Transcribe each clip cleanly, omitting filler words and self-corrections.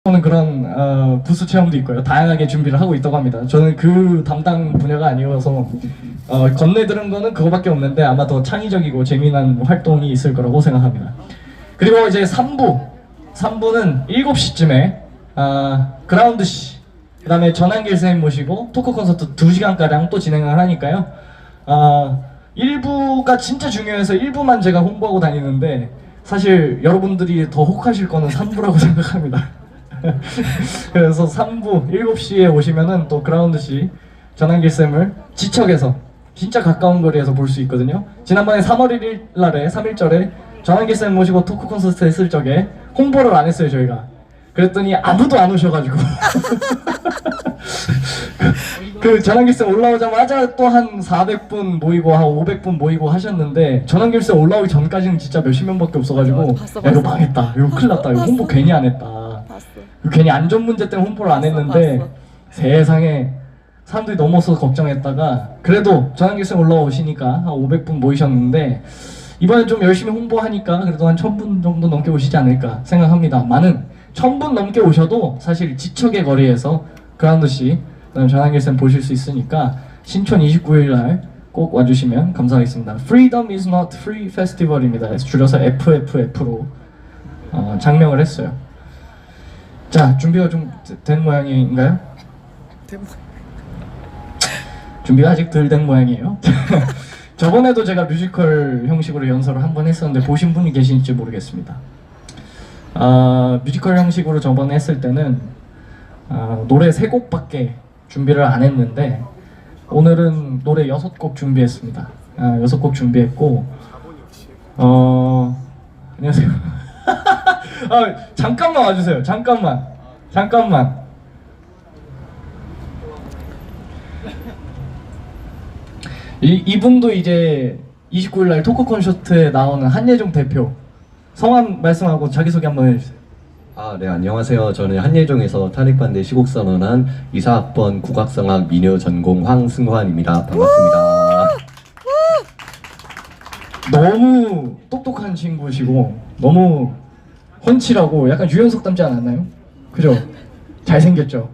오는 그런 부스 체험도 있고요. 다양하게 준비를 하고 있다고 합니다. 저는 그 담당 분야가 아니어서 건네 들은 거는 그거밖에 없는데 아마 더 창의적이고 재미난 활동이 있을 거라고 생각합니다. 그리고 이제 3부는 7시쯤에 그라운드 씨, 그 다음에 전한길 쌤 모시고 토크 콘서트 2시간가량 또 진행을 하니까요. 1부가 진짜 중요해서 1부만 제가 홍보하고 다니는데 사실 여러분들이 더 혹하실 거는 3부라고 생각합니다. 그래서 3부 7시에 오시면은 또 그라운드씨 전한길 쌤을 지척에서 진짜 가까운 거리에서 볼 수 있거든요. 지난번에 3월 1일 날에 3일절에 전한길 쌤 모시고 토크 콘서트 했을 적에 홍보를 안 했어요 저희가. 그랬더니 아무도 안 오셔가지고 그 전한길 쌤 올라오자마자 또 한 400분 모이고 한 500분 모이고 하셨는데 전한길 쌤 올라오기 전까지는 진짜 몇십 명밖에 없어가지고 야 이거 망했다, 이거 큰일 났다, 이거 홍보 괜히 안 했다, 괜히 안전 문제 때문에 홍보를 안 했는데 세상에 사람들이 넘어서 걱정했다가 그래도 전한길 쌤 올라오시니까 한 500분 모이셨는데 이번에 좀 열심히 홍보하니까 그래도 한 1000분 정도 넘게 오시지 않을까 생각합니다. 많은 1000분 넘게 오셔도 사실 지척의 거리에서 그라운드씨 그다음 전한길 쌤 보실 수 있으니까 신촌 29일 날 꼭 와주시면 감사하겠습니다. Freedom is not free festival입니다. 줄여서 FFF로 장명을 했어요. 자, 준비가 좀 된 모양인가요? 준비가 아직 덜 된 모양이에요. 저번에도 제가 뮤지컬 형식으로 연설을 한 번 했었는데 보신 분이 계신지 모르겠습니다. 뮤지컬 형식으로 저번에 했을 때는 노래 3곡밖에 준비를 안 했는데 오늘은 노래 6곡 준비했습니다. 6곡 준비했고 안녕하세요. 잠깐만 와주세요. 잠깐만. 이분도 이제 29일날 토크 콘서트에 나오는 한예종 대표. 성함 말씀하고 자기소개 한번 해주세요. 네, 안녕하세요. 저는 한예종에서 탄핵반대 시곡선언한 이사학번 국악성악 미녀 전공 황승환입니다. 반갑습니다. 너무 똑똑한 친구시고 너무 훤칠하고 약간 유연석 닮지 않았나요? 그죠? 잘생겼죠?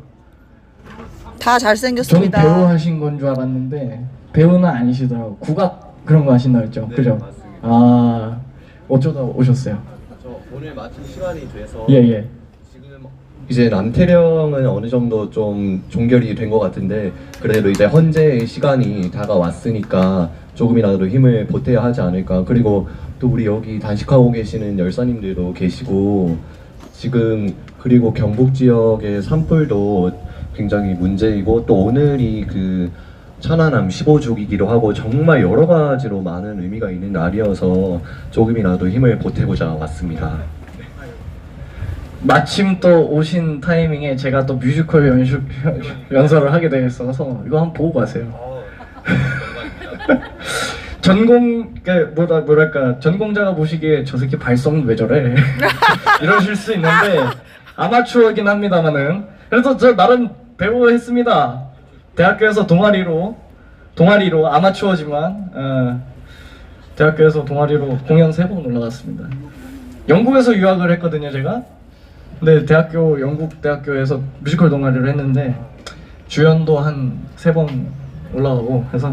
다 잘생겼습니다. 저는 배우 하신 건 줄 알았는데 배우는 아니시더라고. 국악 그런 거 하신다 했죠? 네, 그죠? 맞습니다. 어쩌다 오셨어요? 오늘 마침 시간이 돼서 예. 지금 이제 남태령은 어느 정도 좀 종결이 된 것 같은데 그래도 이제 헌재의 시간이 다가왔으니까 조금이라도 힘을 보태야 하지 않을까. 그리고 또 우리 여기 단식하고 계시는 열사님들도 계시고 지금 그리고 경북 지역의 산불도 굉장히 문제이고 또 오늘이 그 천안함 15주기기도 하고 정말 여러 가지로 많은 의미가 있는 날이어서 조금이라도 힘을 보태고자 왔습니다. 마침 또 오신 타이밍에 제가 또 뮤지컬 연설을 하게 되어서 이거 한번 보고 가세요. 뭐랄까 전공자가 보시기에 저 새끼 발성은 왜 저래 이러실 수 있는데 아마추어이긴 합니다만은 그래도 저 나름 배우 했습니다. 대학교에서 동아리로 아마추어지만 대학교에서 동아리로 공연 3번 올라갔습니다. 영국에서 유학을 했거든요 제가. 근데 영국 대학교에서 뮤지컬 동아리를 했는데 주연도 한 3번 올라가고 해서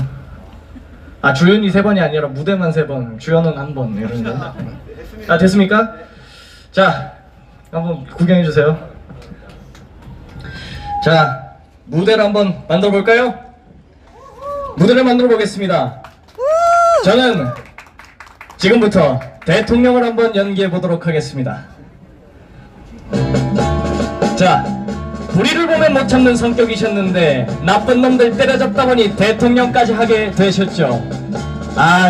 주연이 3번이 아니라 무대만 3번, 주연은 1번 이런 거. 됐습니까? 자, 한번 구경해 주세요. 자, 무대를 한번 만들어 볼까요? 무대를 만들어 보겠습니다. 저는 지금부터 대통령을 한번 연기해 보도록 하겠습니다. 자, 불의를 보면 못 참는 성격이셨는데 나쁜 놈들 때려잡다 보니 대통령까지 하게 되셨죠.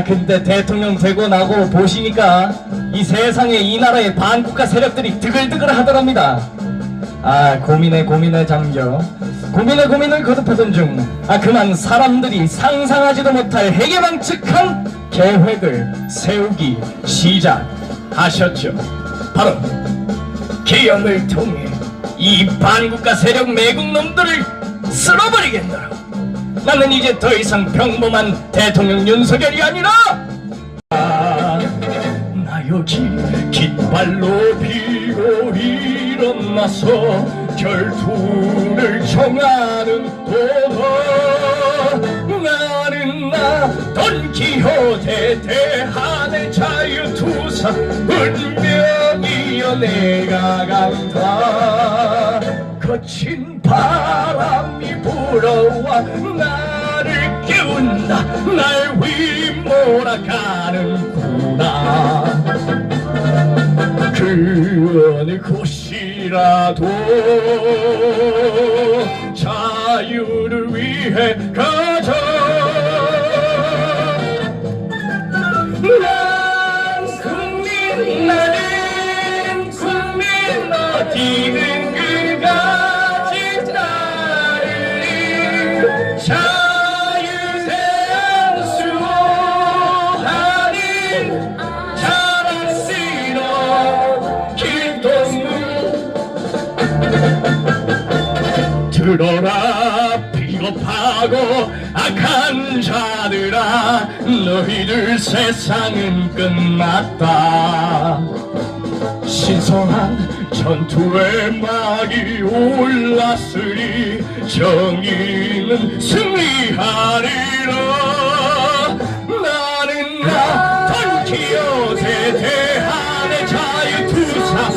근데 대통령 되고 나고 보시니까 이 세상에 이 나라의 반국가 세력들이 드글드글 하더랍니다. 고민에 잠겨 고민을 거듭하던 중 그만 사람들이 상상하지도 못할 해괴망측한 계획을 세우기 시작하셨죠. 바로 계엄을 통해 이 반국가 세력 매국놈들을 쓸어버리겠노라. 나는 이제 더 이상 평범한 대통령 윤석열이 아니라 나 여기 깃발로 비고 일어나 돌아서 결투를 정하는 도덕. 나는 나 돈키호테 대한의 자유투사 운명이여 내가 간다. 거친 바람이 불어와 나를 깨운다. 날 휘몰아가는구나. 그 어느 곳이라도 자유를 위해 가자. 난 국민, 나는 국민, 어디든 그 가진 나를 자유세상 수호하는 자랑스러운 길동무. 들어라 비겁하고 악한 자들아, 너희들 세상은 끝났다. 신성한 전투의 막이 올랐으니 정의는 승리하리라. 나는 나 돈키호테 대한의 자유투사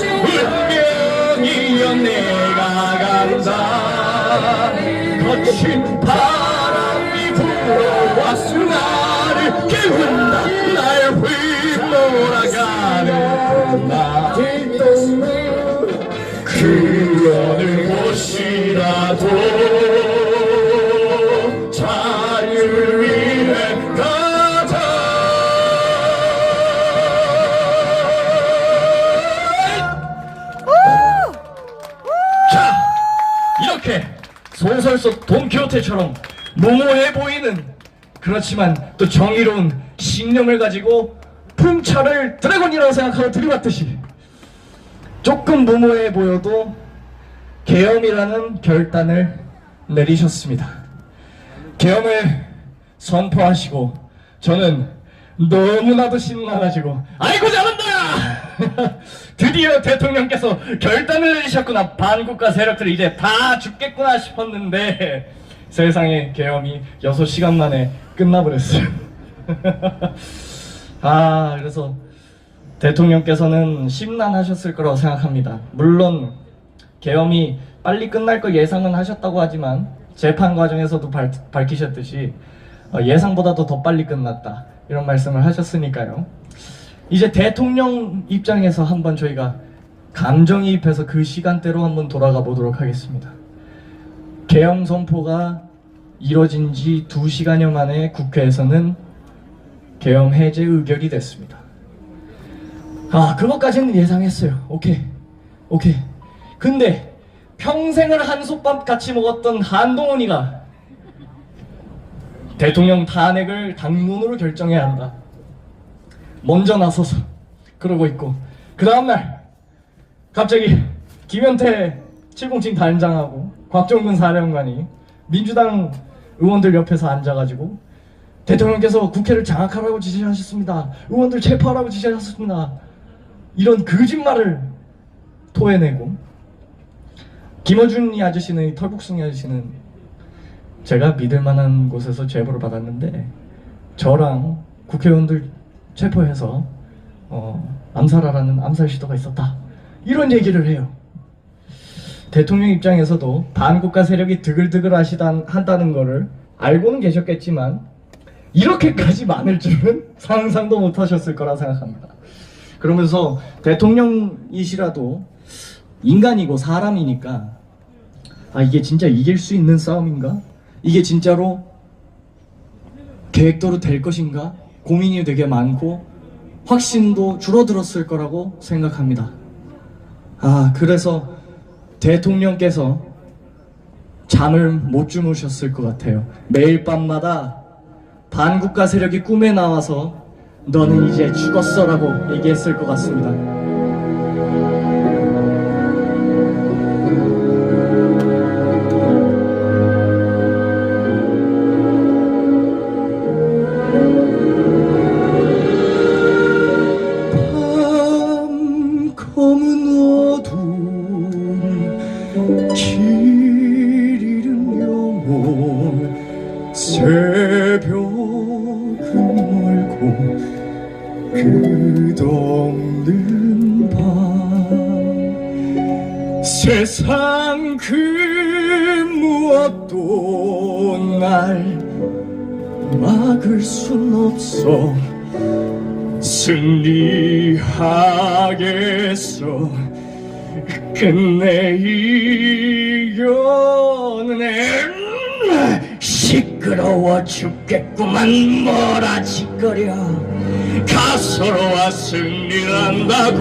운명이여 내가 간다. 거친 바람이 불어와서 나를 깨운다. 날 휘몰아가는 나. 그 어느 곳이라도 자유를 위해 가자. 자, 이렇게 소설 속 돈키호테처럼 무모해 보이는, 그렇지만 또 정의로운 신념을 가지고 풍차를 드래곤이라고 생각하고 들이받듯이 조금 무모해 보여도 계엄이라는 결단을 내리셨습니다. 계엄을 선포하시고 저는 너무나도 신나가지고 아이고 잘한다! 드디어 대통령께서 결단을 내리셨구나. 반국가 세력들이 이제 다 죽겠구나 싶었는데 세상에 계엄이 6시간 만에 끝나버렸어요. 그래서 대통령께서는 심란하셨을 거라고 생각합니다. 물론 계엄이 빨리 끝날 거 예상은 하셨다고 하지만 재판 과정에서도 밝히셨듯이 예상보다도 더 빨리 끝났다, 이런 말씀을 하셨으니까요. 이제 대통령 입장에서 한번 저희가 감정이입해서 그 시간대로 한번 돌아가 보도록 하겠습니다. 계엄 선포가 이뤄진 지 2시간여 만에 국회에서는 계엄 해제 의결이 됐습니다. 그것까지는 예상했어요. 오케이. 근데 평생을 한솥밥 같이 먹었던 한동훈이가 대통령 탄핵을 당론으로 결정해야 한다, 먼저 나서서 그러고 있고, 그 다음날 갑자기 김현태 707 단장하고 곽종근 사령관이 민주당 의원들 옆에서 앉아가지고 대통령께서 국회를 장악하라고 지시하셨습니다, 의원들 체포하라고 지시하셨습니다, 이런 거짓말을 토해내고, 김어준 이 아저씨는, 털북숭이 아저씨는 제가 믿을 만한 곳에서 제보를 받았는데 저랑 국회의원들 체포해서 암살하라는 암살 시도가 있었다, 이런 얘기를 해요. 대통령 입장에서도 반국가 세력이 드글드글 한다는 거를 알고는 계셨겠지만 이렇게까지 많을 줄은 상상도 못 하셨을 거라 생각합니다. 그러면서 대통령이시라도 인간이고 사람이니까 이게 진짜 이길 수 있는 싸움인가? 이게 진짜로 계획대로 될 것인가? 고민이 되게 많고 확신도 줄어들었을 거라고 생각합니다. 그래서 대통령께서 잠을 못 주무셨을 것 같아요. 매일 밤마다 반국가 세력이 꿈에 나와서 너는 이제 죽었어 라고 얘기했을 것 같습니다. 밤 검은 어둠 길 잃은 영혼 새벽은 멀고 끝없는 밤 세상 그 무엇도 날 막을 순 없어 승리하겠어 끝내 이겨내 시끄러워 죽겠구만 몰아치거려 가소로와 승리한다고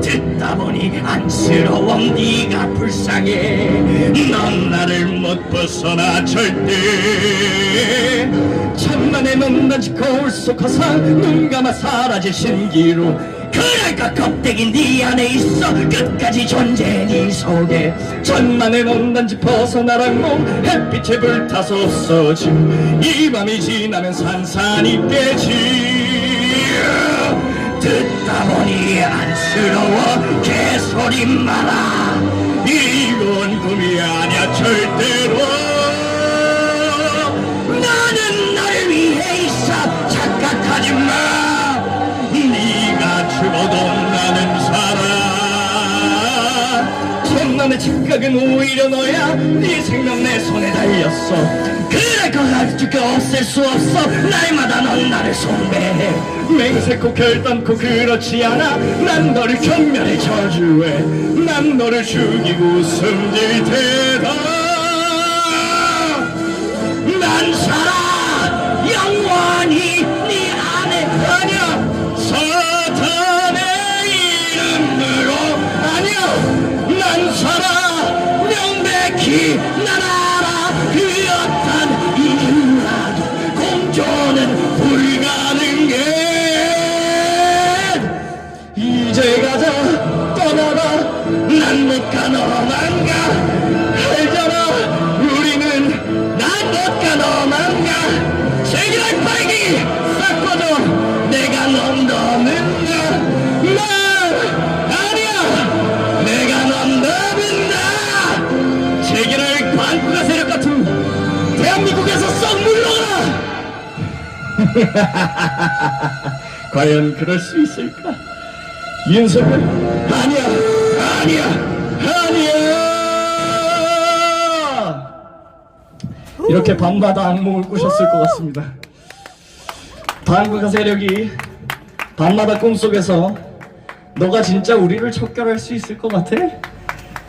듣다 보니 안쓰러워 네가 불쌍해 넌 나를 못 벗어나 절대 천만의 눈단지 거울 속 화상 눈 감아 사라질 신기루 그럴까 껍데기 네 안에 있어 끝까지 존재해 네 속에 천만의 눈단지 벗어나란 몸 햇빛에 불타서 없어짐 이 밤이 지나면 산산이 깨지 듣다 보니 안쓰러워 개소리 마라 이건 꿈이 아니야 절대로 나는 나를 위해 있어 착각하지 마 네가 죽어도 나는 살아 천남의 착각은 오히려 너야 네 생명 내 손에 달렸어 그럴 걸 아직도 없앨 수 없어 날마다 넌 나를 숭배해 맹세코 결단코 그렇지 않아 난 너를 경멸해 저주해 난 너를 죽이고 숨질 테다 난 살아 영원히 네 안에 아니야 사탄의 이름으로 아니야 난 살아 명백히 난 알아 그 어떤 이유라도 공존은 불가능해 이제 가자 떠나라 난 못 가 너만 가 알잖아 우리는 난 못 가 너만 가 세계를 팔기 싹 꺼져 내가 넌 넘는다 난 아니야 내가 넌 넘는다 세계를 반국가 세력 같은 대한민국에서 썩 물러가라 과연 그럴 수 있을까 윤석열 아니야 아니야 아니야 이렇게 밤마다 악몽을 꾸셨을 것 같습니다 반국가 세력이 밤마다 꿈속에서 너가 진짜 우리를 척결할 수 있을 것 같아?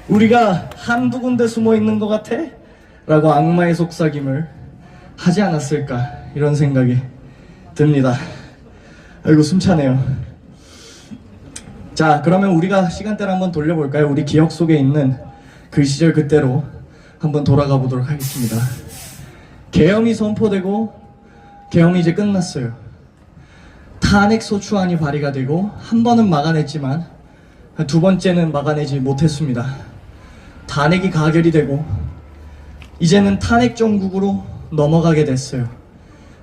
우리가 한두 군데 숨어 있는 것 같아? 라고 악마의 속삭임을 하지 않았을까 이런 생각이 듭니다 아이고 숨차네요 자 그러면 우리가 시간대를 한번 돌려볼까요? 우리 기억 속에 있는 그 시절 그때로 한번 돌아가 보도록 하겠습니다 계엄이 선포되고 계엄이 이제 끝났어요 탄핵 소추안이 발의가 되고 한 번은 막아냈지만 두 번째는 막아내지 못했습니다 탄핵이 가결이 되고 이제는 탄핵 정국으로 넘어가게 됐어요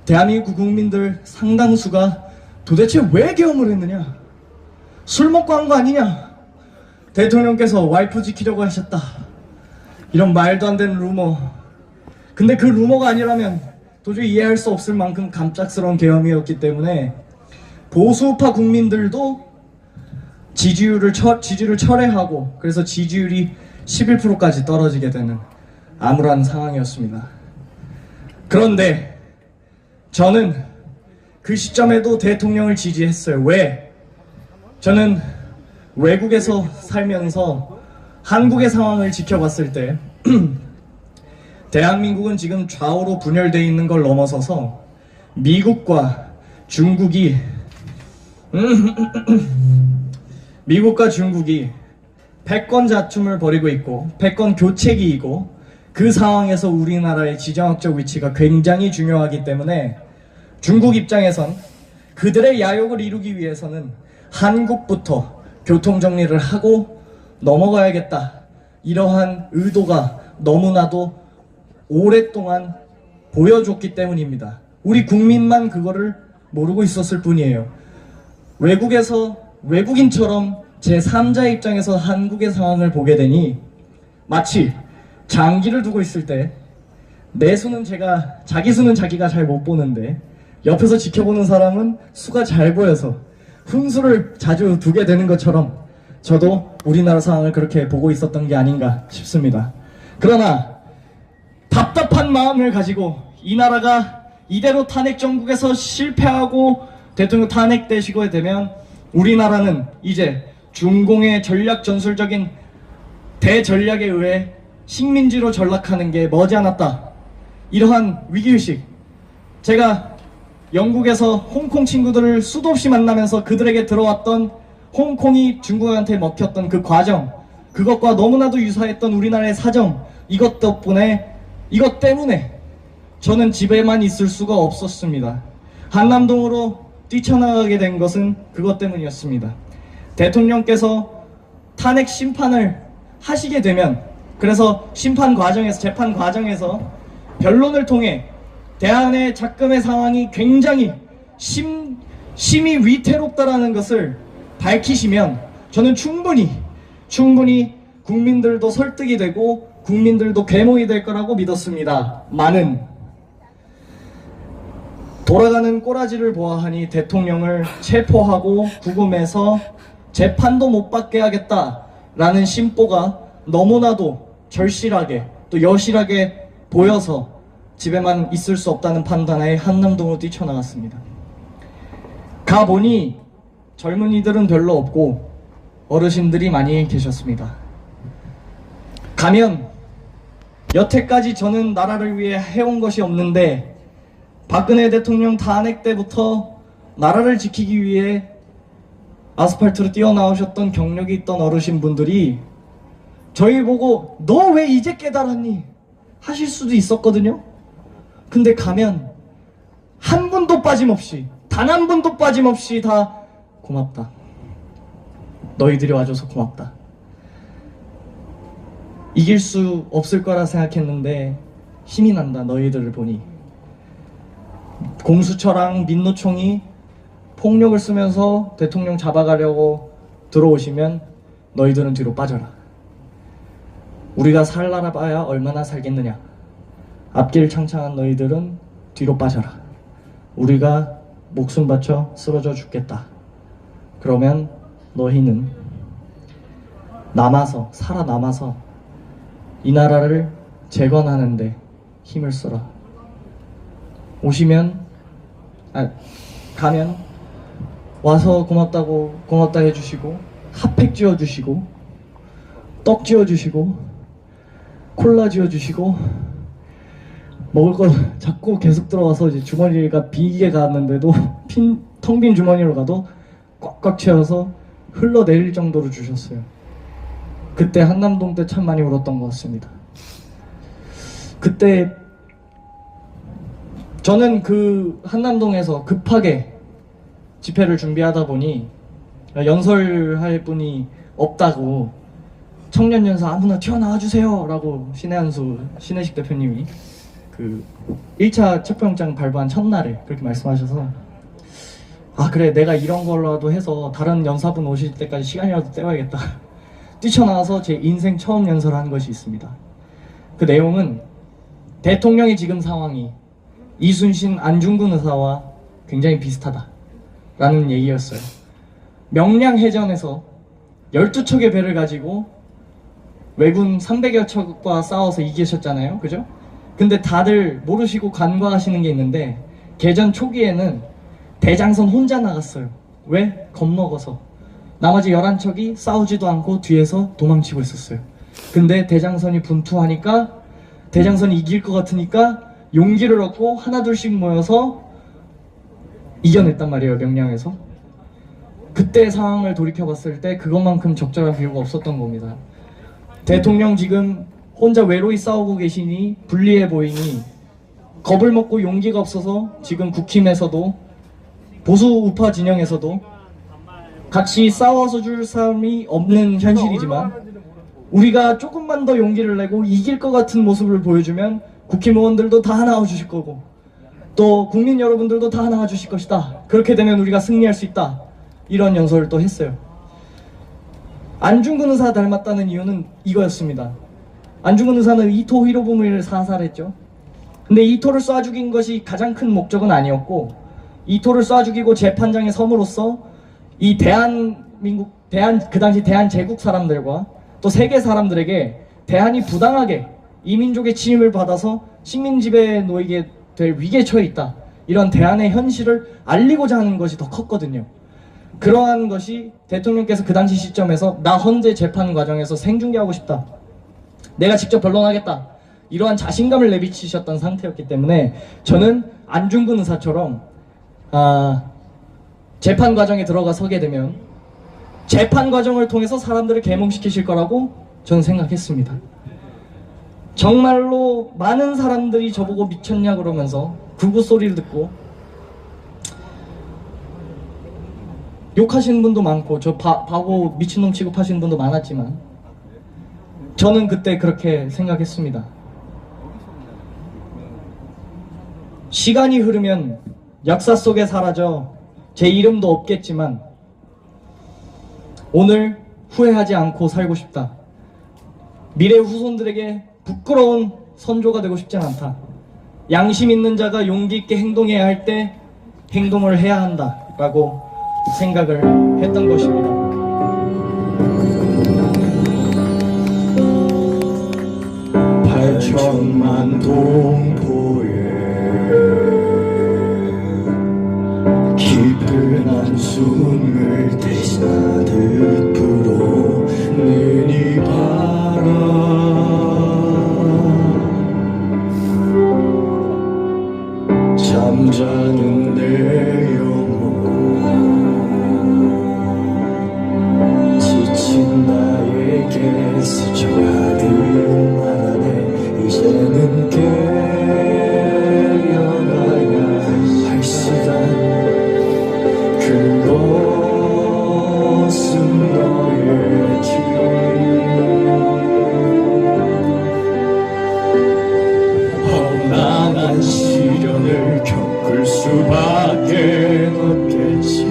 대한민국 국민들 상당수가 도대체 왜 계엄을 했느냐 술 먹고 한 거 아니냐 대통령께서 와이프 지키려고 하셨다 이런 말도 안 되는 루머 근데 그 루머가 아니라면 도저히 이해할 수 없을 만큼 갑작스러운 계엄이었기 때문에 보수파 국민들도 지지율을 철회하고 그래서 지지율이 11%까지 떨어지게 되는 암울한 상황이었습니다 그런데 저는 그 시점에도 대통령을 지지했어요 왜? 저는 외국에서 살면서 한국의 상황을 지켜봤을 때 대한민국은 지금 좌우로 분열되어 있는 걸 넘어서서 미국과 중국이 패권 다툼을 벌이고 있고 패권 교체기이고 그 상황에서 우리나라의 지정학적 위치가 굉장히 중요하기 때문에 중국 입장에선 그들의 야욕을 이루기 위해서는 한국부터 교통정리를 하고 넘어가야겠다 이러한 의도가 너무나도 오랫동안 보여줬기 때문입니다 우리 국민만 그거를 모르고 있었을 뿐이에요 외국에서 외국인처럼 제 3자 입장에서 한국의 상황을 보게 되니 마치 장기를 두고 있을 때 내 수는 자기 수는 자기가 잘 못 보는데 옆에서 지켜보는 사람은 수가 잘 보여서 훈수를 자주 두게 되는 것처럼 저도 우리나라 상황을 그렇게 보고 있었던 게 아닌가 싶습니다. 그러나 답답한 마음을 가지고 이 나라가 이대로 탄핵 정국에서 실패하고 대통령 탄핵되시게 되면 우리나라는 이제 중공의 전략 전술적인 대전략에 의해 식민지로 전락하는 게 머지않았다. 이러한 위기의식, 제가 영국에서 홍콩 친구들을 수도 없이 만나면서 그들에게 들어왔던 홍콩이 중국한테 먹혔던 그 과정, 그것과 너무나도 유사했던 우리나라의 사정, 이것 때문에 저는 집에만 있을 수가 없었습니다. 한남동으로 뛰쳐나가게 된 것은 그것 때문이었습니다. 대통령께서 탄핵 심판을 하시게 되면, 그래서 재판 과정에서 변론을 통해 대한의 작금의 상황이 굉장히 심히 위태롭다라는 것을 밝히시면 저는 충분히 국민들도 설득이 되고 국민들도 계몽이 될 거라고 믿었습니다. 많은 돌아가는 꼬라지를 보아하니 대통령을 체포하고 구금해서 재판도 못 받게 하겠다라는 심보가 너무나도 절실하게 또 여실하게 보여서 집에만 있을 수 없다는 판단하에 한남동으로 뛰쳐나갔습니다. 가보니 젊은이들은 별로 없고 어르신들이 많이 계셨습니다. 가면 여태까지 저는 나라를 위해 해온 것이 없는데 박근혜 대통령 탄핵 때부터 나라를 지키기 위해 아스팔트로 뛰어나오셨던 경력이 있던 어르신분들이 저희 보고 너 왜 이제 깨달았니? 하실 수도 있었거든요. 근데 가면 한 분도 빠짐없이, 단 한 분도 빠짐없이 다 고맙다. 너희들이 와줘서 고맙다. 이길 수 없을 거라 생각했는데 힘이 난다. 너희들을 보니. 공수처랑 민노총이 폭력을 쓰면서 대통령 잡아가려고 들어오시면 너희들은 뒤로 빠져라. 우리가 살라라 봐야 얼마나 살겠느냐. 앞길 창창한 너희들은 뒤로 빠져라. 우리가 목숨 바쳐 쓰러져 죽겠다. 그러면 너희는 살아남아서 이 나라를 재건하는데 힘을 써라. 가면 와서 고맙다 해주시고 핫팩 쥐어주시고 떡 쥐어주시고 콜라 쥐어주시고 먹을 거 자꾸 계속 들어와서 이제 주머니가 비게 갔는데도 텅 빈 주머니로 가도 꽉꽉 채워서 흘러내릴 정도로 주셨어요. 그때 한남동 때 참 많이 울었던 것 같습니다. 그때 저는 그 한남동에서 급하게 집회를 준비하다 보니 연설할 분이 없다고 청년연사 아무나 튀어나와 주세요 라고 신혜식 대표님이 그 1차 체포영장 발부한 첫날에 그렇게 말씀하셔서 아 그래 내가 이런 걸로라도 해서 다른 연사분 오실 때까지 시간이라도 때워야겠다. 뛰쳐나와서 제 인생 처음 연설을 한 것이 있습니다. 그 내용은 대통령의 지금 상황이 이순신 안중근 의사와 굉장히 비슷하다 라는 얘기였어요. 명량해전에서 12척의 배를 가지고 왜군 300여 척과 싸워서 이기셨잖아요. 그죠? 근데 다들 모르시고 간과하시는 게 있는데 개전 초기에는 대장선 혼자 나갔어요. 왜? 겁먹어서. 나머지 11척이 싸우지도 않고 뒤에서 도망치고 있었어요. 근데 대장선이 분투하니까 대장선이 이길 것 같으니까 용기를 얻고 하나둘씩 모여서 이겨냈단 말이에요. 명량에서. 그때 상황을 돌이켜봤을 때 그것만큼 적절한 비유가 없었던 겁니다. 대통령 지금 혼자 외로이 싸우고 계시니 불리해 보이니 겁을 먹고 용기가 없어서 지금 국힘에서도 보수 우파 진영에서도 같이 싸워서 줄 사람이 없는 현실이지만 우리가 조금만 더 용기를 내고 이길 것 같은 모습을 보여주면 국힘 의원들도 다 나와주실 거고 또 국민 여러분들도 다 나와주실 것이다. 그렇게 되면 우리가 승리할 수 있다. 이런 연설을 또 했어요. 안중근 의사 닮았다는 이유는 이거였습니다. 안중근 의사는 이토 히로부미를 사살했죠. 근데 이토를 쏴 죽인 것이 가장 큰 목적은 아니었고, 이토를 쏴 죽이고 재판장에 섬으로써 이 그 당시 대한제국 사람들과 또 세계 사람들에게 대한이 부당하게 이민족의 침입을 받아서 식민지배에 놓이게 될 위기에 처해 있다, 이런 대한의 현실을 알리고자 하는 것이 더 컸거든요. 그러한 것이 대통령께서 그 당시 시점에서 나 헌재 재판 과정에서 생중계하고 싶다, 내가 직접 변론하겠다, 이러한 자신감을 내비치셨던 상태였기 때문에 저는 안중근 의사처럼 재판 과정에 들어가 서게 되면 재판 과정을 통해서 사람들을 계몽시키실 거라고 저는 생각했습니다. 정말로 많은 사람들이 저보고 미쳤냐 그러면서 굴구 소리를 듣고 욕하시는 분도 많고 저 바보 미친놈 취급하시는 분도 많았지만 저는 그때 그렇게 생각했습니다. 시간이 흐르면 역사 속에 사라져 제 이름도 없겠지만 오늘 후회하지 않고 살고 싶다. 미래 후손들에게 부끄러운 선조가 되고 싶진 않다. 양심 있는 자가 용기 있게 행동해야 할 때 행동을 해야 한다 라고 생각을 했던 것입니다. 팔천만 동포의 깊은 한숨을 대신하듯 불어오는 이 바람, 잠자는 내 영혼, 지친 나에게 스쳐가듯 말하네. 이제는 깨어나야 할 시간, 그것은 너의 길. 험난한 시련을 겪을 수밖에 없겠지.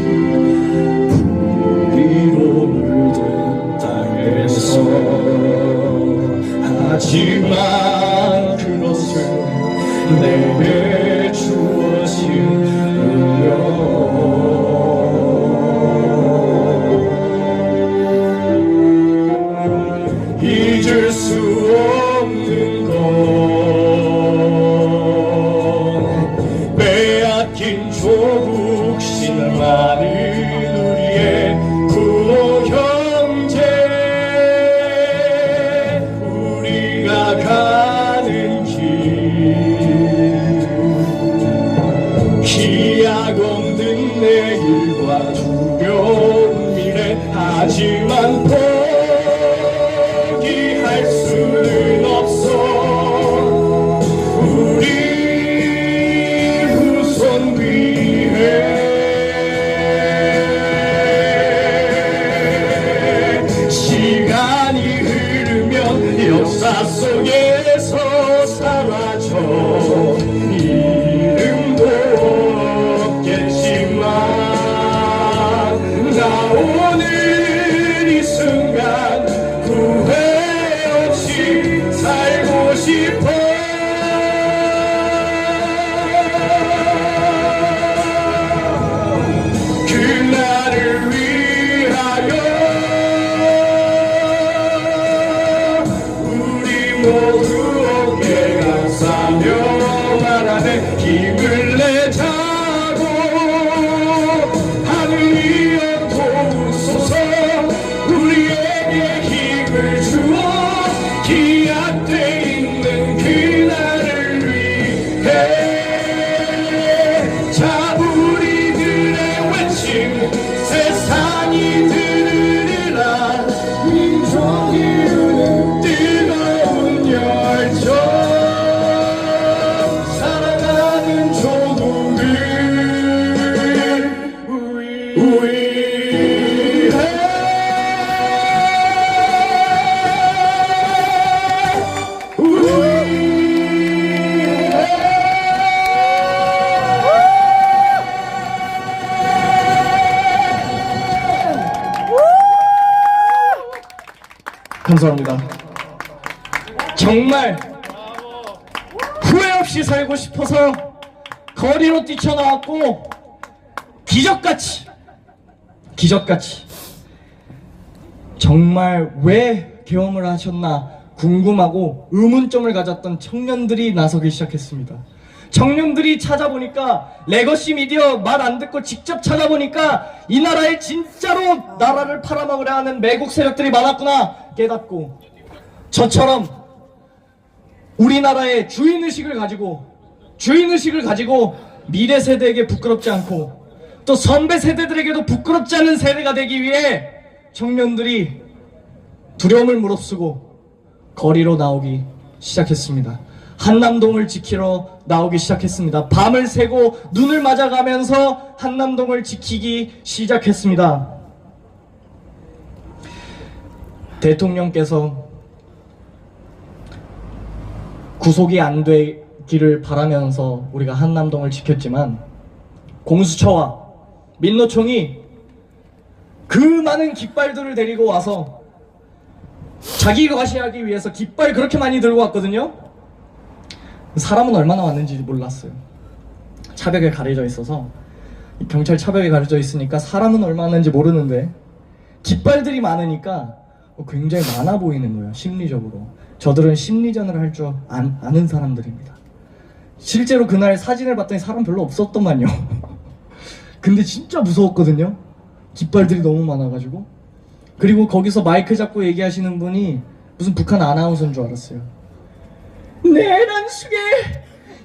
불의로 물든 땅에서. 하지만 그것은 내게 주어진 운명. 잊을 수 없는 건 빼앗긴 조국신 많은 우리의 부모 형제, 우리가 가는 길 기약 없는 내일과 두려운 미래. 하지만 포기할 수는 없어. 우리 후손 위해 시간이 흐르면 역사 속에서 사라져 이름도 없겠지만 나 오늘 이 순간 후회 없이 살고 싶어. 그날을 위하여 우리 모두 어깨 감싸며 말하네. 힘을 내자고 하늘이여 도우소서. 우리에게 힘을 주어 기약돼 있는 그날을 위해. 자, 우리들의 외침 세상이 들으리라. 민족이 이루는 뜨거운 열정, 사랑하는 조국을 위해. 감사합니다. 정말 후회 없이 살고 싶어서 거리로 뛰쳐나왔고 기적같이 정말 왜 계엄을 하셨나 궁금하고 의문점을 가졌던 청년들이 나서기 시작했습니다. 청년들이 찾아보니까 레거시 미디어 말 안 듣고 직접 찾아보니까 이 나라에 진짜로 나라를 팔아먹으려 하는 매국 세력들이 많았구나 깨닫고 저처럼 우리나라의 주인의식을 가지고 미래 세대에게 부끄럽지 않고 또 선배 세대들에게도 부끄럽지 않은 세대가 되기 위해 청년들이 두려움을 무릅쓰고 거리로 나오기 시작했습니다. 한남동을 지키러 나오기 시작했습니다. 밤을 새고 눈을 맞아가면서 한남동을 지키기 시작했습니다. 대통령께서 구속이 안 되기를 바라면서 우리가 한남동을 지켰지만 공수처와 민노총이 그 많은 깃발들을 데리고 와서 자기 과시하기 위해서 깃발 그렇게 많이 들고 왔거든요. 사람은 얼마나 왔는지 몰랐어요. 차벽에 가려져 있어서 경찰 차벽에 가려져 있으니까 사람은 얼마나 왔는지 모르는데 깃발들이 많으니까 굉장히 많아 보이는 거예요. 심리적으로. 저들은 심리전을 할 줄 아는 사람들입니다. 실제로 그날 사진을 봤더니 사람 별로 없었더만요. 근데 진짜 무서웠거든요. 깃발들이 너무 많아가지고. 그리고 거기서 마이크 잡고 얘기하시는 분이 무슨 북한 아나운서인 줄 알았어요. 내란숙의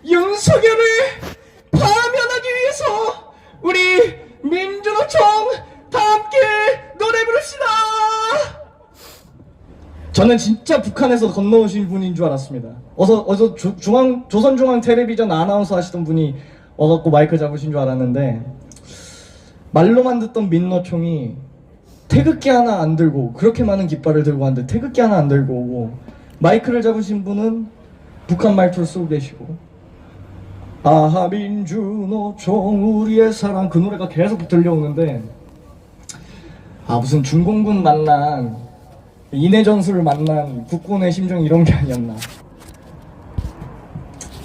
윤석열을 파면하기 위해서 우리 민주노총 다 함께 노래 부릅시다. 저는 진짜 북한에서 건너오신 분인 줄 알았습니다. 어서 조선중앙텔레비전 아나운서 하시던 분이 와갖고 마이크 잡으신 줄 알았는데 말로만 듣던 민노총이 태극기 하나 안 들고 그렇게 많은 깃발을 들고 왔는데 태극기 하나 안 들고 오고 마이크를 잡으신 분은 북한 말투를 쓰고 계시고 아하 민주노총 우리의 사랑 그 노래가 계속 들려오는데 무슨 중공군 만난 인해전술을 만난 국군의 심정이 이런 게 아니었나.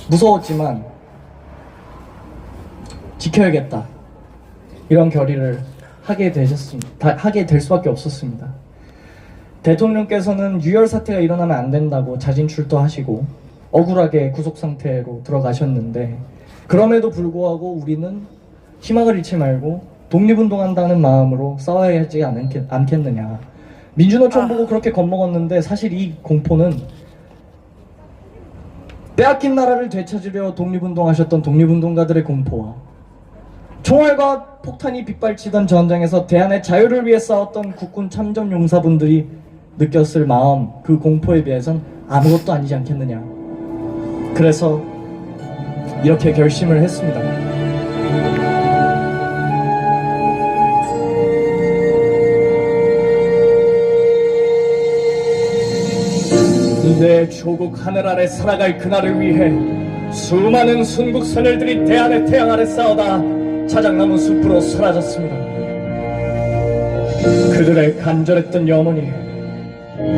무서웠지만 지켜야겠다 이런 결의를 하게 될 수밖에 없었습니다. 대통령께서는 유혈 사태가 일어나면 안 된다고 자진 출두하시고 억울하게 구속 상태로 들어가셨는데 그럼에도 불구하고 우리는 희망을 잃지 말고 독립운동한다는 마음으로 싸워야 하지 않겠느냐. 민주노총 보고 그렇게 겁먹었는데 사실 이 공포는 빼앗긴 나라를 되찾으려 독립운동하셨던 독립운동가들의 공포와 총알과 폭탄이 빗발치던 전장에서 대한의 자유를 위해 싸웠던 국군 참전 용사분들이 느꼈을 마음, 그 공포에 비해선 아무것도 아니지 않겠느냐. 그래서 이렇게 결심을 했습니다. 내 조국 하늘 아래 살아갈 그날을 위해 수많은 순국 선열들이 대한의 태양 아래 싸우다 자작나무 숲으로 사라졌습니다. 그들의 간절했던 염원이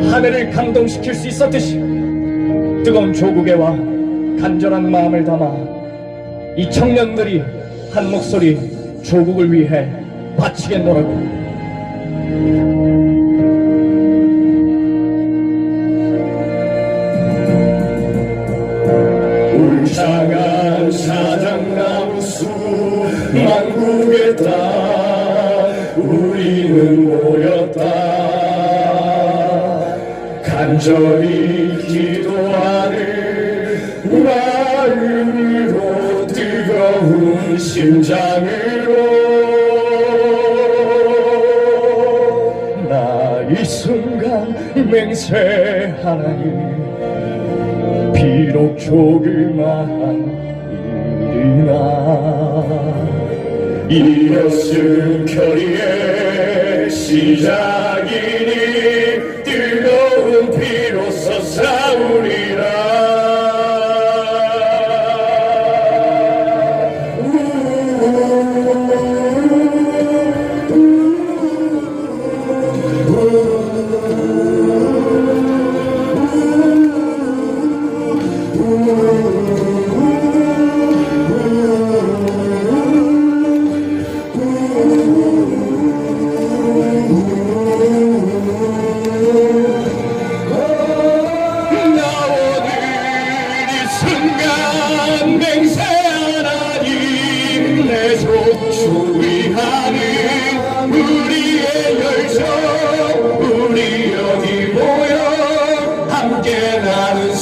하늘을 감동시킬 수 있었듯이 뜨거운 조국애와 간절한 마음을 담아 이 청년들이 한 목소리 조국을 위해 바치겠노라고. 울창한 사장나무 숲 만국의 땅 우리는 모였다. 간절히 기도하는 마음으로 뜨거운 심장으로 나 이 순간 맹세하나니 비록 조그마한 일이나 이것은 결의의 시작이니 뜨거운 피로써 싸우리라.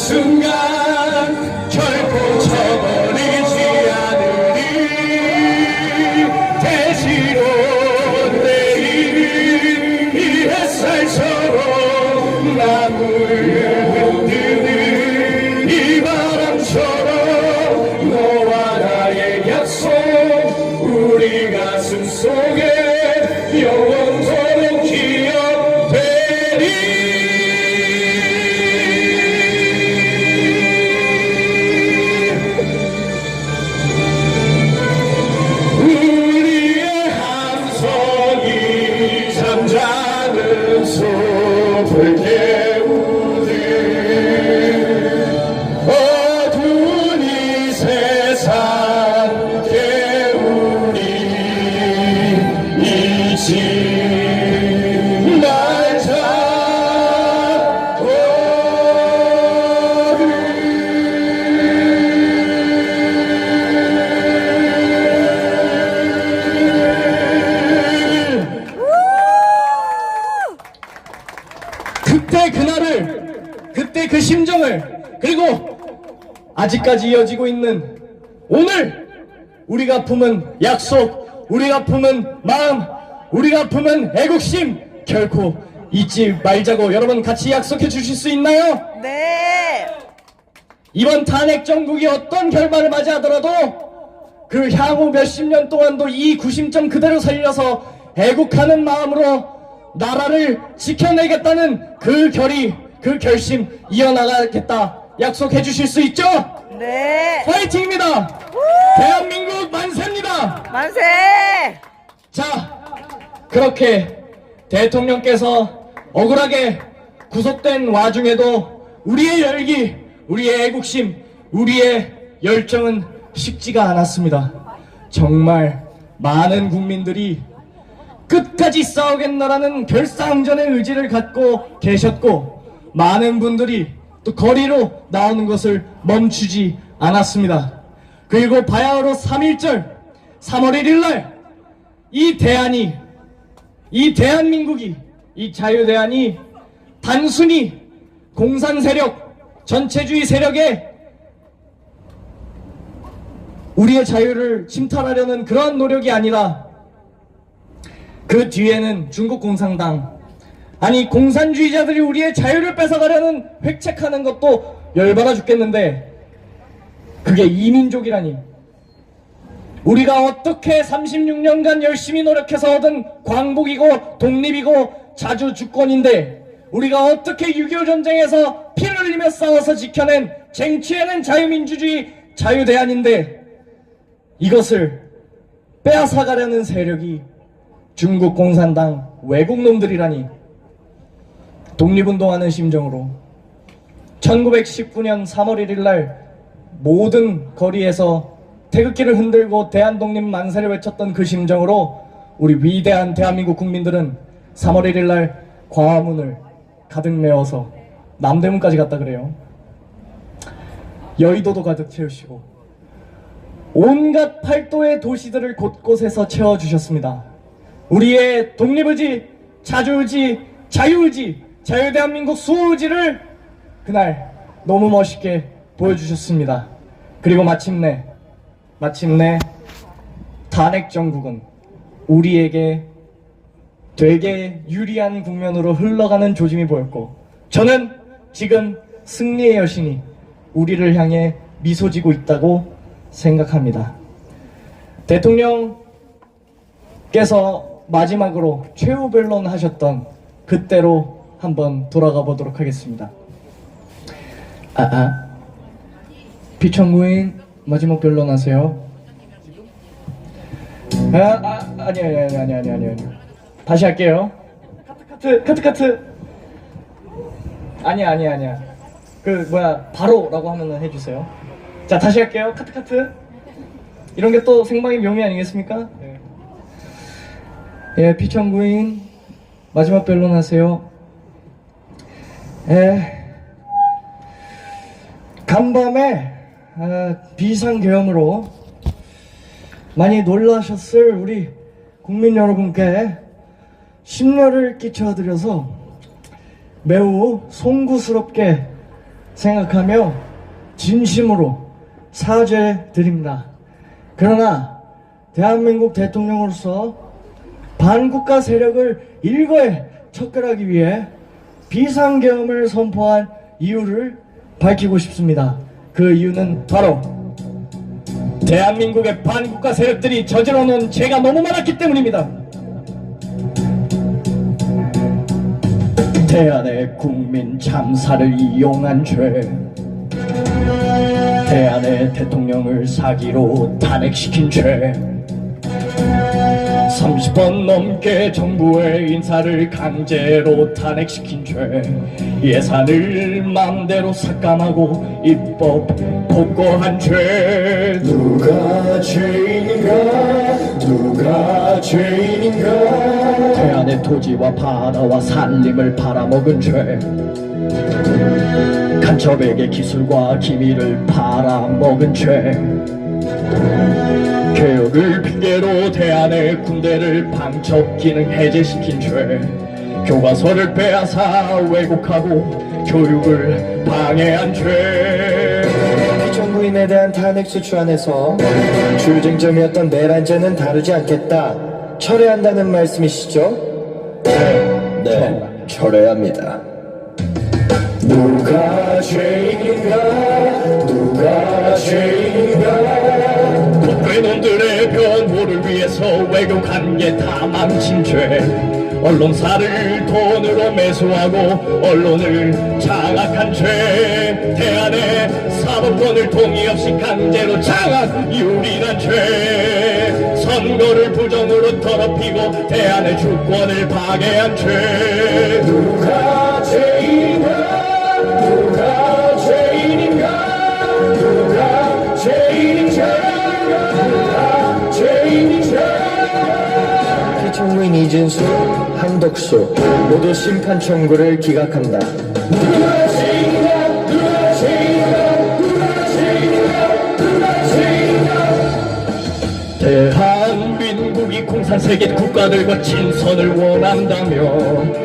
순간 결코 저버리지 않으리. 대지로 내리는 이 햇살처럼 나무를 흔드는 이 바람처럼 너와 나의 약속 우리 가슴 속에 영원토록 기억되리. 우리의 함성이 잠자는 숲을 깨우듯 어두운 이 세상 깨우리. 잊지 말자 그때 그날을, 그때 그 심정을, 그리고 아직까지 이어지고 있는 오늘, 우리가 품은 약속, 우리가 품은 마음, 우리가 품은 애국심 결코 잊지 말자고 여러분 같이 약속해 주실 수 있나요? 네. 이번 탄핵 정국이 어떤 결말을 맞이하더라도 그 향후 몇십 년 동안도 이 구심점 그대로 살려서 애국하는 마음으로 나라를 지켜내겠다는 그 결의, 그 결심 이어나가겠다 약속해 주실 수 있죠? 네. 파이팅입니다. 대한민국 만세입니다. 만세. 자, 그렇게 대통령께서 억울하게 구속된 와중에도 우리의 열기, 우리의 애국심, 우리의 열정은 식지가 않았습니다. 정말 많은 국민들이 끝까지 싸우겠노라는 결사항전의 의지를 갖고 계셨고, 많은 분들이 또 거리로 나오는 것을 멈추지 않았습니다. 그리고 바야흐로 3.1절 3월 1일날 이 대한이, 이 대한민국이, 이 자유대한이 단순히 공산 세력, 전체주의 세력에 우리의 자유를 침탈하려는 그러한 노력이 아니라 그 뒤에는 중국 공산당, 아니 공산주의자들이 우리의 자유를 뺏어가려는 획책하는 것도 열받아 죽겠는데, 그게 이민족이라니. 우리가 어떻게 36년간 열심히 노력해서 얻은 광복이고 독립이고 자주 주권인데, 우리가 어떻게 6.25 전쟁에서 피를 흘리며 싸워서 지켜낸 쟁취해낸 자유민주주의 자유대한인데, 이것을 빼앗아가려는 세력이 중국 공산당 외국놈들이라니. 독립운동하는 심정으로 1919년 3월 1일날 모든 거리에서 태극기를 흔들고 대한독립 만세를 외쳤던 그 심정으로 우리 위대한 대한민국 국민들은 3월 1일날 광화문을 가득 메워서 남대문까지 갔다 그래요. 여의도도 가득 채우시고 온갖 팔도의 도시들을 곳곳에서 채워주셨습니다. 우리의 독립의지, 자주의지, 자유의지, 자유대한민국 수호의지를 그날 너무 멋있게 보여주셨습니다. 그리고 마침내 탄핵 정국은 우리에게 되게 유리한 국면으로 흘러가는 조짐이 보였고, 저는 지금 승리의 여신이 우리를 향해 미소 지고 있다고 생각합니다. 대통령께서 마지막으로 최후 변론 하셨던 그때로 한번 돌아가 보도록 하겠습니다. 피청구인 마지막 변론하세요. 아니. 다시 할게요. 카트. 아니야. 바로라고 하면 해주세요. 자, 다시 할게요. 카트. 이런 게 또 생방의 묘미 아니겠습니까? 네. 예, 피청구인 마지막 변론하세요. 간밤에 비상계엄으로 많이 놀라셨을 우리 국민 여러분께 심려를 끼쳐드려서 매우 송구스럽게 생각하며 진심으로 사죄드립니다. 그러나 대한민국 대통령으로서 반국가 세력을 일거에 척결하기 위해 비상계엄을 선포한 이유를 밝히고 싶습니다. 그 이유는 바로 대한민국의 반국가 세력들이 저질러 놓은 죄가 너무 많았기 때문입니다. 대한의 국민 참사를 이용한 죄, 대한의 대통령을 사기로 탄핵시킨 죄, 30번 넘게 정부의 인사를 강제로 탄핵시킨 죄, 예산을 맘대로 삭감하고 입법 복고한 죄. 누가 죄인인가 누가 죄인인가 대한의 토지와 바다와 산림을 팔아먹은 죄, 간첩에게 기술과 기밀을 팔아먹은 죄, 개혁을 핑계로 대한의 군대를 방첩 기능 해제시킨 죄, 교과서를 빼앗아 왜곡하고 교육을 방해한 죄. 피청구인에 대한 탄핵 소추안에서 주요 쟁점이었던 내란죄는 다루지 않겠다, 철회한다는 말씀이시죠? 네, 철회합니다. 누가 죄인인가 누가 죄인인가 독괴놈들의 변호를 위해서 왜곡한 게 다 망친 죄, 언론사를 돈으로 매수하고 언론을 장악한 죄, 대한의 사법권을 동의 없이 강제로 장악 유린한 죄, 선거를 부정으로 더럽히고 대한의 주권을 파괴한 죄. 누가 죄인인가 누가 죄인인가 누가 죄인인가 누가 죄인인가 피청구인 이진수, 한덕수 모두 심판 청구를 기각한다. 누가 죄인인가 누가 죄인인가 누가 죄인인가 누가 죄인인가 대한민국이 공산세계 국가들과 친선을 원한다며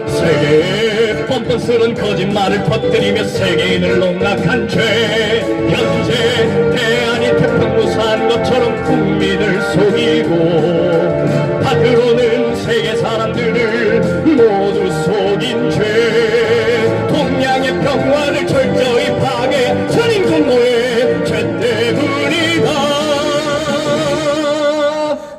세계에 뻔뻔스런 거짓말을 퍼뜨리며 세계인을 농락한 죄, 현재 대한이 태평무사한 것처럼 국민을 속이고 밭으로는 세계 사람들을 모두 속인 죄, 동양의 평화를 철저히 파괴 전인공노의 죄 때문이다.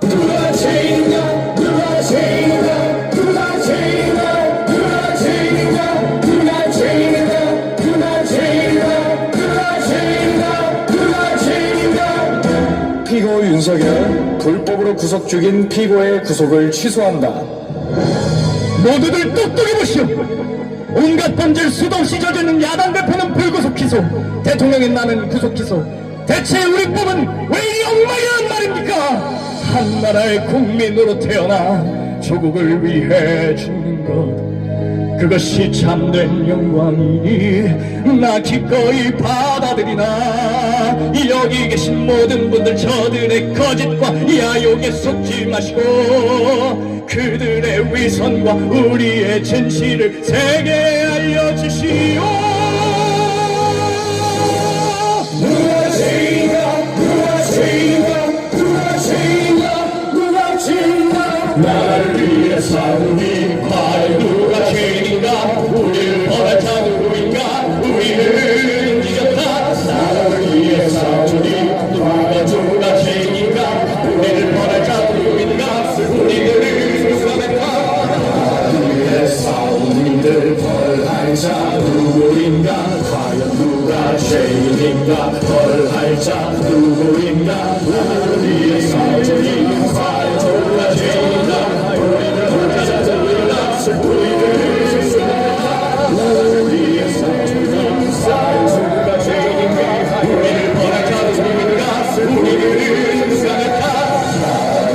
누가 죄인인가 누가 죄인인가 누가 죄인인가 누가 죄인인가 누가 죄인인가 누가 죄인인가 누가 죄인인가 누가 죄인인가 피고 윤석열은 불법으로 구속 중인 피고의 구속을 취소한다. 모두들 똑똑히 보시오. 온갖 범죄를 수도 없이 저지르는 야당 대표는 불구속 기소, 대통령인 나는 구속 기소. 대체 우리 법은 왜 이리 엉망이란 말입니까? 한 나라의 국민으로 태어나 조국을 위해 죽는 것, 그것이 참된 영광이니 나 기꺼이 받아들이나 여기 계신 모든 분들 저들의 거짓과 야욕에 속지 마시고 그들의 위선과 우리의 진실을 세계에 알려주시오. 누가 죄인인가 누가 죄인인가 누가 죄인인가 누가 죄인인가 나를 위해 싸우니 과연 누가 죄인인가 우리를 벌할 자 누구인가 우리는 이겼다 나를 위해 싸우니 과연 누가 죄인인가 우리를 벌할 자 누구인가 우리들을 누가 맺다 나를 위해 싸운 이들 벌할 자 누구인가 과연 누가 죄인인가 벌할 자 누구인가 나를 위해 싸우니 과연 누가 죄인인가 우리를 벌할 자 누구인가 우리를 나를 위해 싸우니 과연 누가 죄인인가 우리를 벌할 자 누구인가 우리를 누가 맺다 나를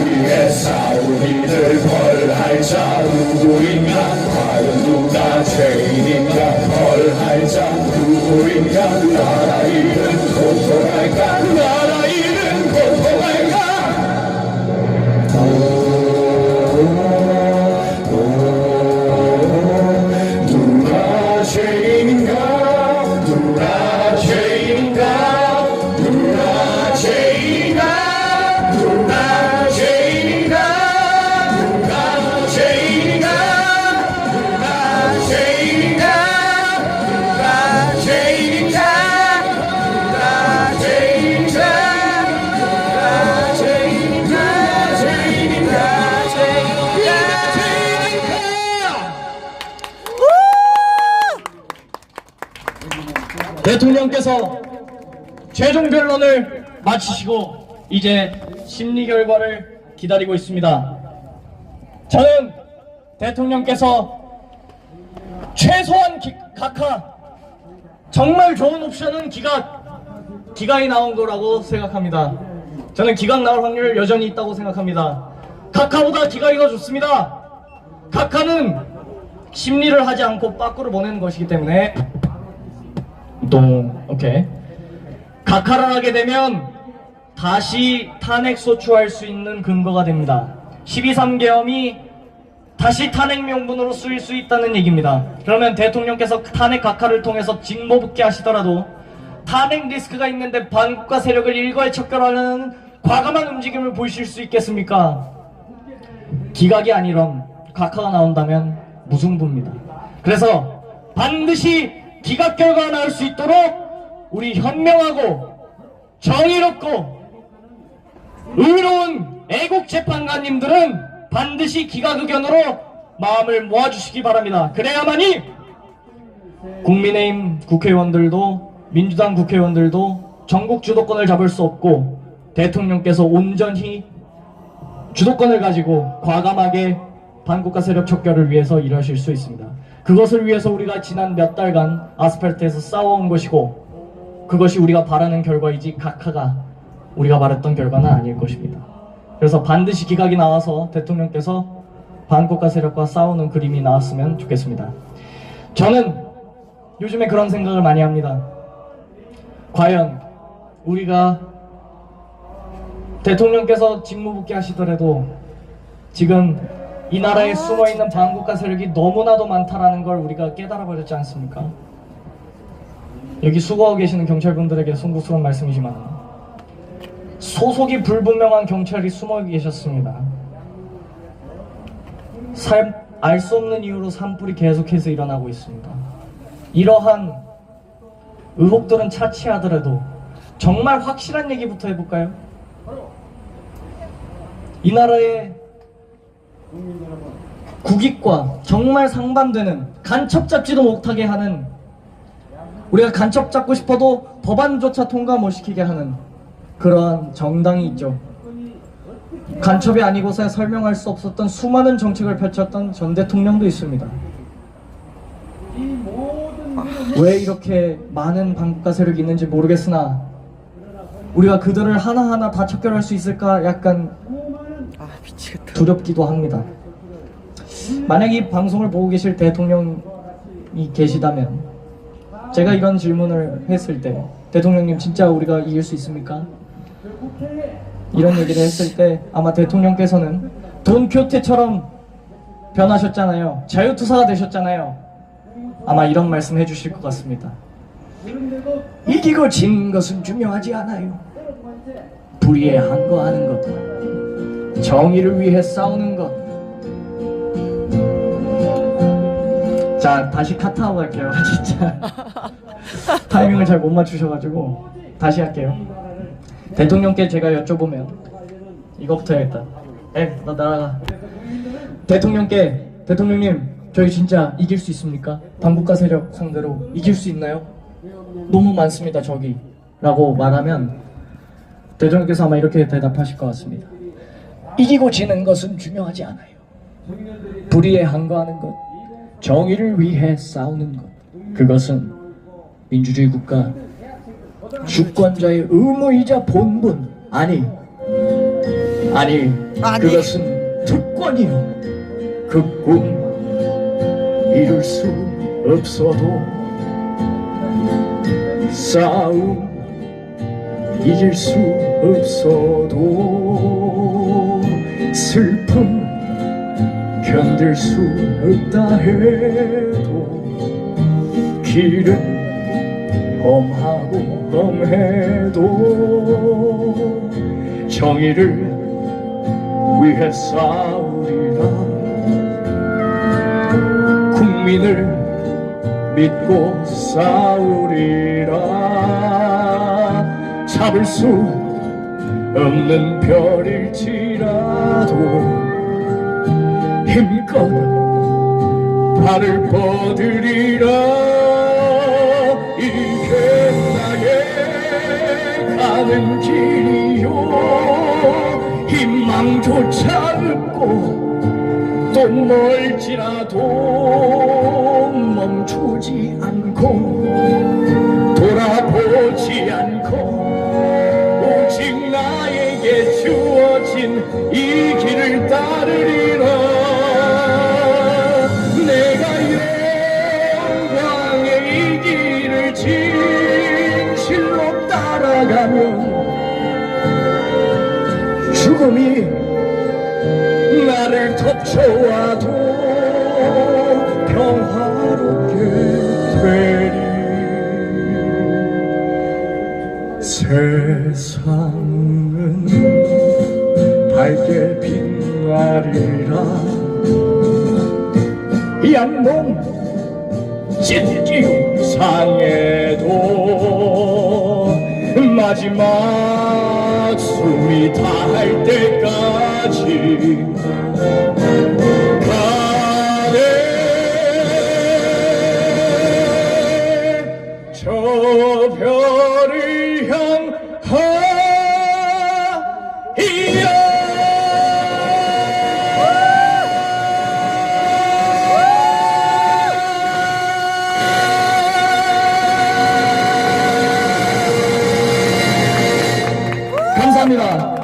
위해 싸운 이들 벌할 자 누구인가 과연 누가 죄인인가 벌할 자 누구인가 나라 이름 고통할까 나라 이름 대통령께서 최종 변론을 마치시고 이제 심리 결과를 기다리고 있습니다. 저는 대통령께서 최소한 각하 정말 좋은 옵션은 기각이 나온 거라고 생각합니다. 저는 기각 나올 확률 여전히 있다고 생각합니다. 각하보다 기각이 더 좋습니다. 각하는 심리를 하지 않고 빠꾸를 보내는 것이기 때문에 오케이. 각하를 하게 되면 다시 탄핵 소추할 수 있는 근거가 됩니다. 12.3계엄이 다시 탄핵 명분으로 쓰일 수 있다는 얘기입니다. 그러면 대통령께서 탄핵 각하를 통해서 직무복귀 하시더라도 탄핵 리스크가 있는데 반국가 세력을 일괄 척결하는 과감한 움직임을 보이실 수 있겠습니까? 기각이 아니런 각하가 나온다면 무승부입니다. 그래서 반드시 기각 결과가 나올 수 있도록 우리 현명하고 정의롭고 의로운 애국재판관님들은 반드시 기각 의견으로 마음을 모아주시기 바랍니다. 그래야만이 국민의힘 국회의원들도 민주당 국회의원들도 전국 주도권을 잡을 수 없고 대통령께서 온전히 주도권을 가지고 과감하게 반국가 세력 척결을 위해서 일하실 수 있습니다. 그것을 위해서 우리가 지난 몇 달간 아스팔트에서 싸워온 것이고 그것이 우리가 바라는 결과이지 각하가 우리가 바랬던 결과는 아닐 것입니다. 그래서 반드시 기각이 나와서 대통령께서 반국가 세력과 싸우는 그림이 나왔으면 좋겠습니다. 저는 요즘에 그런 생각을 많이 합니다. 과연 우리가 대통령께서 직무복귀 하시더라도 지금 이 나라에 숨어있는 반국가 세력이 너무나도 많다라는 걸 우리가 깨달아버렸지 않습니까? 여기 수고하고 계시는 경찰분들에게 송구스러운 말씀이지만 소속이 불분명한 경찰이 숨어 계셨습니다. 알 수 없는 이유로 산불이 계속해서 일어나고 있습니다. 이러한 의혹들은 차치하더라도 정말 확실한 얘기부터 해볼까요? 이 나라의 국익과 정말 상반되는 간첩 잡지도 못하게 하는 우리가 간첩 잡고 싶어도 법안조차 통과 못 시키게 하는 그러한 정당이 있죠. 간첩이 아니고서야 설명할 수 없었던 수많은 정책을 펼쳤던 전 대통령도 있습니다. 왜 이렇게 많은 반국가 세력이 있는지 모르겠으나 우리가 그들을 하나하나 다 척결할 수 있을까 약간 두렵기도 합니다. 만약 이 방송을 보고 계실 대통령이 계시다면 제가 이런 질문을 했을 때 대통령님 진짜 우리가 이길 수 있습니까? 이런 얘기를 했을 때 아마 대통령께서는 돈키호테처럼 변하셨잖아요. 자유투사가 되셨잖아요. 아마 이런 말씀 해주실 것 같습니다. 이기고 진 것은 중요하지 않아요. 불의에 항거하는 것, 정의를 위해 싸우는 것. 자, 다시 카타하고 갈게요. 진짜 타이밍을 잘 못 맞추셔가지고 다시 할게요. 대통령께 제가 여쭤보면 이거부터 해야겠다. 너 날아가. 대통령님 저희 진짜 이길 수 있습니까? 반국가 세력 상대로 이길 수 있나요? 너무 많습니다 저기 라고 말하면 대통령께서 아마 이렇게 대답하실 것 같습니다. 이기고 지는 것은 중요하지 않아요. 불의에 항거하는 것, 정의를 위해 싸우는 것, 그것은 민주주의 국가 주권자의 의무이자 본분, 아니 그것은 특권이요. 그 꿈 이룰 수 없어도 싸움 이길 수 없어도 슬픔 견딜 수 없다 해도 길은 험하고 험해도 정의를 위해 싸우리라. 국민을 믿고 싸우리라. 잡을 수 없는 별일지라도 힘껏 발을 뻗으리라. 이겨 가는 길이요 희망조차 없고 또 멀지라도 멈추지 않고 돌아보지 않고 오직 나에게 주어진 이 길을 따르리라 내가 영광의 이 길을 진실로 따라가면 죽음이 나를 덮쳐와도 평화롭게 되리 세상은 밝게 빛나리라 양몸 찢기 상해도 마지막 숨이 다할 때까지 가네 저 별을 향하여 감사합니다.